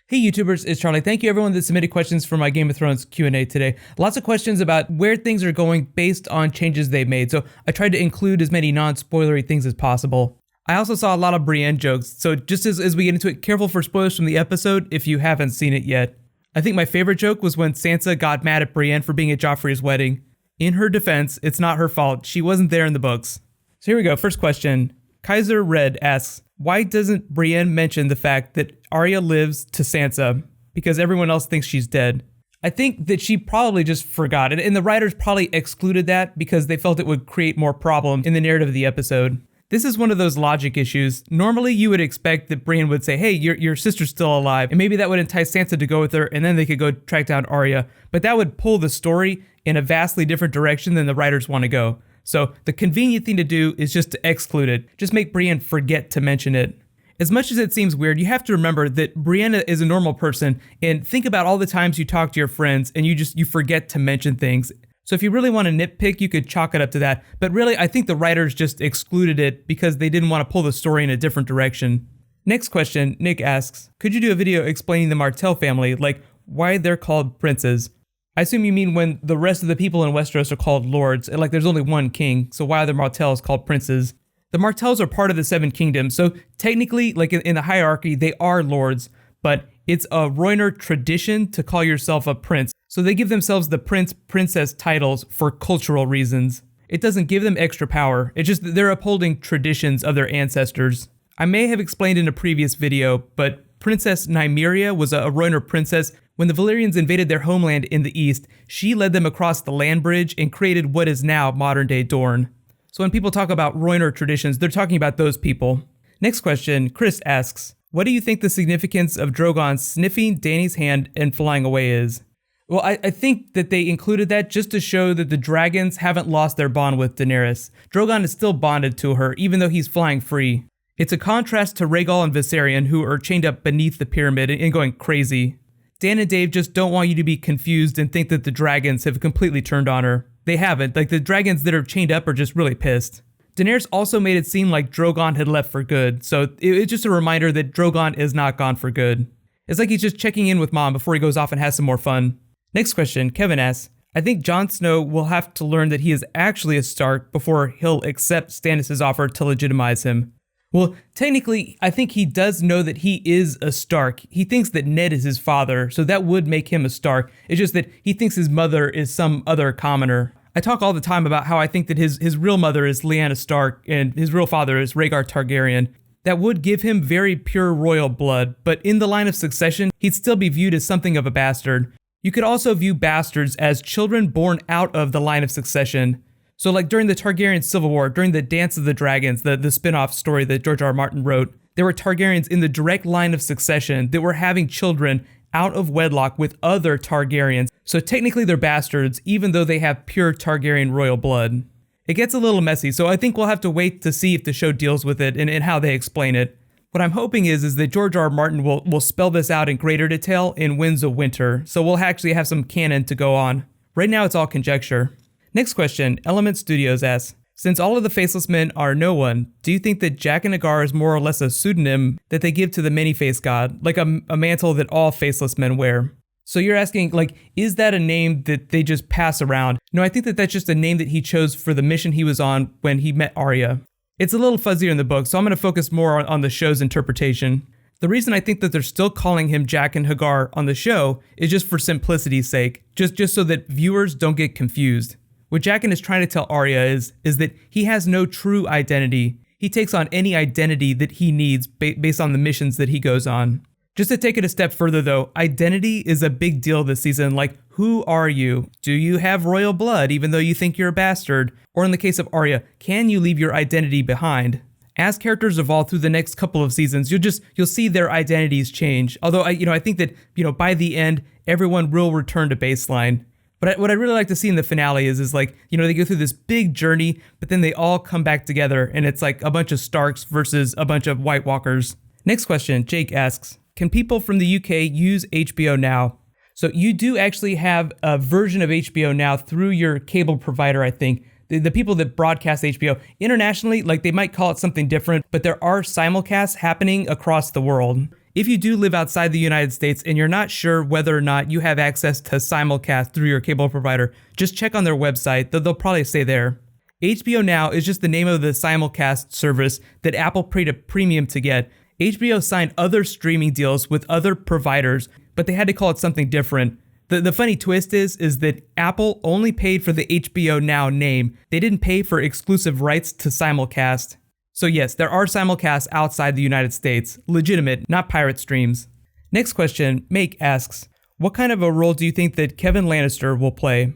Hey YouTubers, it's Charlie. Thank you everyone that submitted questions for my Game of Thrones Q&A today. Lots of questions about where things are going based on changes they've made, so I tried to include as many non-spoilery things as possible. I also saw a lot of Brienne jokes, so just as we get into it, careful for spoilers from the episode if you haven't seen it yet. I think my favorite joke was when Sansa got mad at Brienne for being at Joffrey's wedding. In her defense, it's not her fault. She wasn't there in the books. So here we go, first question. Kaiser Red asks, why doesn't Brienne mention the fact that Arya lives to Sansa? Because everyone else thinks she's dead. I think that she probably just forgot it, and the writers probably excluded that because they felt it would create more problems in the narrative of the episode. This is one of those logic issues. Normally you would expect that Brienne would say, hey, your sister's still alive, and maybe that would entice Sansa to go with her, and then they could go track down Arya. But that would pull the story in a vastly different direction than the writers want to go. So the convenient thing to do is just to exclude it. Just make Brienne forget to mention it. As much as it seems weird, you have to remember that Brienne is a normal person, and think about all the times you talk to your friends and you forget to mention things. So if you really want to nitpick, you could chalk it up to that. But really, I think the writers just excluded it because they didn't want to pull the story in a different direction. Next question, Nick asks, could you do a video explaining the Martell family, like why they're called princes? I assume you mean when the rest of the people in Westeros are called lords, and like there's only one king, so why are the Martells called princes? The Martells are part of the Seven Kingdoms, so technically, like in the hierarchy, they are lords, but it's a Rhoynar tradition to call yourself a prince, so they give themselves the prince, princess titles for cultural reasons. It doesn't give them extra power, it's just that they're upholding traditions of their ancestors. I may have explained in a previous video, but Princess Nymeria was a Rhoynar princess. When the Valyrians invaded their homeland in the east, she led them across the land bridge and created what is now modern-day Dorne. So when people talk about Rhoynar traditions, they're talking about those people. Next question, Chris asks, what do you think the significance of Drogon sniffing Dany's hand and flying away is? Well, I think that they included that just to show that the dragons haven't lost their bond with Daenerys. Drogon is still bonded to her, even though he's flying free. It's a contrast to Rhaegal and Viserion, who are chained up beneath the pyramid and going crazy. Dan and Dave just don't want you to be confused and think that the dragons have completely turned on her. They haven't. Like, the dragons that are chained up are just really pissed. Daenerys also made it seem like Drogon had left for good, so it's just a reminder that Drogon is not gone for good. It's like he's just checking in with mom before he goes off and has some more fun. Next question, Kevin asks, I think Jon Snow will have to learn that he is actually a Stark before he'll accept Stannis' offer to legitimize him. Well, technically, I think he does know that he is a Stark. He thinks that Ned is his father, so that would make him a Stark. It's just that he thinks his mother is some other commoner. I talk all the time about how I think that his real mother is Lyanna Stark and his real father is Rhaegar Targaryen. That would give him very pure royal blood, but in the line of succession, he'd still be viewed as something of a bastard. You could also view bastards as children born out of the line of succession. So like during the Targaryen Civil War, during the Dance of the Dragons, the spin-off story that George R. Martin wrote, there were Targaryens in the direct line of succession that were having children out of wedlock with other Targaryens. So technically they're bastards, even though they have pure Targaryen royal blood. It gets a little messy, so I think we'll have to wait to see if the show deals with it and how they explain it. What I'm hoping is that George R. Martin will spell this out in greater detail in Winds of Winter, so we'll actually have some canon to go on. Right now it's all conjecture. Next question, Element Studios asks, since all of the Faceless Men are no one, do you think that Jaqen H'ghar is more or less a pseudonym that they give to the many-faced god, like a mantle that all Faceless Men wear? So you're asking, like, is that a name that they just pass around? No, I think that that's just a name that he chose for the mission he was on when he met Arya. It's a little fuzzier in the book, so I'm going to focus more on the show's interpretation. The reason I think that they're still calling him Jaqen H'ghar on the show is just for simplicity's sake, just so that viewers don't get confused. What Jaqen is trying to tell Arya is that he has no true identity. He takes on any identity that he needs based on the missions that he goes on. Just to take it a step further though, identity is a big deal this season. Like, who are you? Do you have royal blood even though you think you're a bastard? Or in the case of Arya, can you leave your identity behind? As characters evolve through the next couple of seasons, you'll see their identities change. Although I think that, by the end, everyone will return to baseline. But what I really like to see in the finale is like, they go through this big journey, but then they all come back together and it's like a bunch of Starks versus a bunch of White Walkers. Next question, Jake asks, can people from the UK use HBO Now? So you do actually have a version of HBO Now through your cable provider, I think. the people that broadcast HBO. Internationally, like they might call it something different, but there are simulcasts happening across the world. If you do live outside the United States and you're not sure whether or not you have access to simulcast through your cable provider, just check on their website. They'll probably say there. HBO Now is just the name of the simulcast service that Apple paid a premium to get. HBO signed other streaming deals with other providers, but they had to call it something different. The funny twist is that Apple only paid for the HBO Now name. They didn't pay for exclusive rights to simulcast. So yes, there are simulcasts outside the United States. Legitimate, not pirate streams. Next question, Make asks, what kind of a role do you think that Kevin Lannister will play?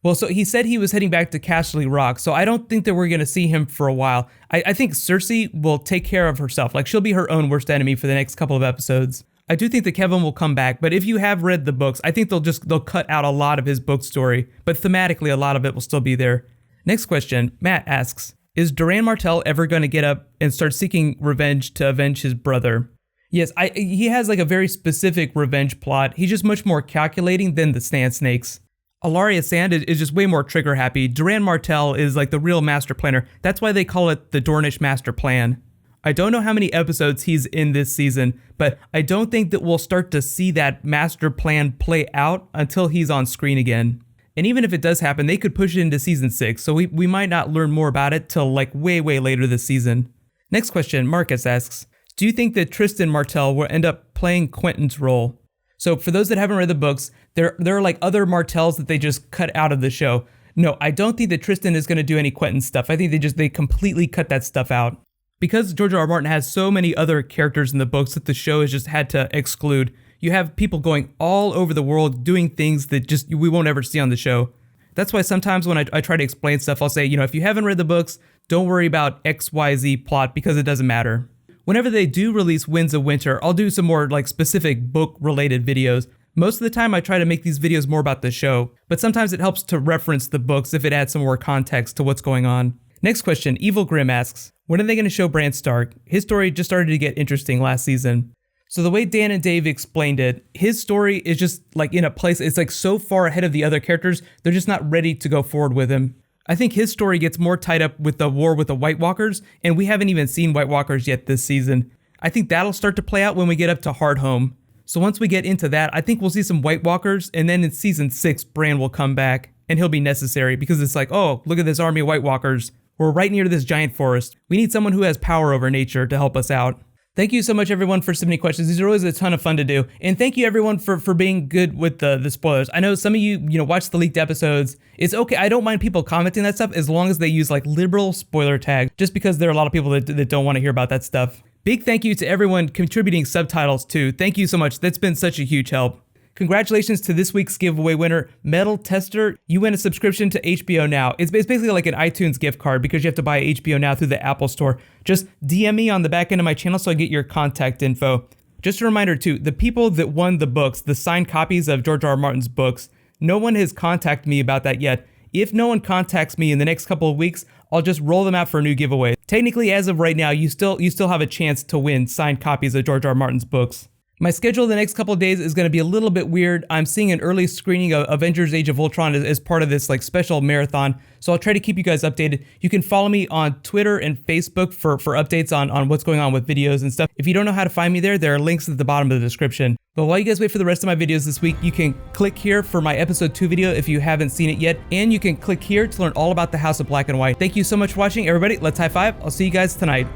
Well, so he said he was heading back to Casterly Rock, so I don't think that we're going to see him for a while. I think Cersei will take care of herself. Like, she'll be her own worst enemy for the next couple of episodes. I do think that Kevin will come back, but if you have read the books, I think they'll cut out a lot of his book story, but thematically a lot of it will still be there. Next question, Matt asks, is Doran Martell ever going to get up and start seeking revenge to avenge his brother? Yes, he has like a very specific revenge plot. He's just much more calculating than the Sand Snakes. Alaria Sand is just way more trigger happy. Doran Martell is like the real master planner. That's why they call it the Dornish Master Plan. I don't know how many episodes he's in this season, but I don't think that we'll start to see that master plan play out until he's on screen again. And even if it does happen, they could push it into season 6, so we might not learn more about it till like way later this season. Next question, Marcus asks, do you think that Tristan Martell will end up playing Quentyn's role? So for those that haven't read the books, there are like other Martells that they just cut out of the show. No, I don't think that Tristan is going to do any Quentyn stuff. I think they completely cut that stuff out. Because George R.R. Martin has so many other characters in the books that the show has just had to exclude, you have people going all over the world doing things that just we won't ever see on the show. That's why sometimes when I try to explain stuff, I'll say, if you haven't read the books, don't worry about XYZ plot because it doesn't matter. Whenever they do release Winds of Winter, I'll do some more like specific book related videos. Most of the time I try to make these videos more about the show, but sometimes it helps to reference the books if it adds some more context to what's going on. Next question, Evil Grim asks, when are they going to show Bran Stark? His story just started to get interesting last season. So the way Dan and Dave explained it, his story is just like in a place, it's like so far ahead of the other characters, they're just not ready to go forward with him. I think his story gets more tied up with the war with the White Walkers, and we haven't even seen White Walkers yet this season. I think that'll start to play out when we get up to Hardhome. So once we get into that, I think we'll see some White Walkers, and then in season 6, Bran will come back, and he'll be necessary, because it's like, oh, look at this army of White Walkers. We're right near this giant forest. We need someone who has power over nature to help us out. Thank you so much, everyone, for submitting questions. These are always a ton of fun to do. And thank you, everyone, for being good with the spoilers. I know some of you, watch the leaked episodes. It's okay. I don't mind people commenting that stuff as long as they use like liberal spoiler tag, just because there are a lot of people that don't want to hear about that stuff. Big thank you to everyone contributing subtitles too. Thank you so much. That's been such a huge help. Congratulations to this week's giveaway winner, Metal Tester. You win a subscription to HBO Now. It's basically like an iTunes gift card because you have to buy HBO Now through the Apple Store. Just DM me on the back end of my channel so I get your contact info. Just a reminder too, the people that won the books, the signed copies of George R.R. Martin's books, no one has contacted me about that yet. If no one contacts me in the next couple of weeks, I'll just roll them out for a new giveaway. Technically, as of right now, you still have a chance to win signed copies of George R.R. Martin's books. My schedule the next couple of days is going to be a little bit weird. I'm seeing an early screening of Avengers Age of Ultron as part of this like special marathon, so I'll try to keep you guys updated. You can follow me on Twitter and Facebook for updates on what's going on with videos and stuff. If you don't know how to find me there are links at the bottom of the description. But while you guys wait for the rest of my videos this week, you can click here for my episode 2 video if you haven't seen it yet, and you can click here to learn all about the House of Black and White. Thank you so much for watching, everybody. Let's high five. I'll see you guys tonight.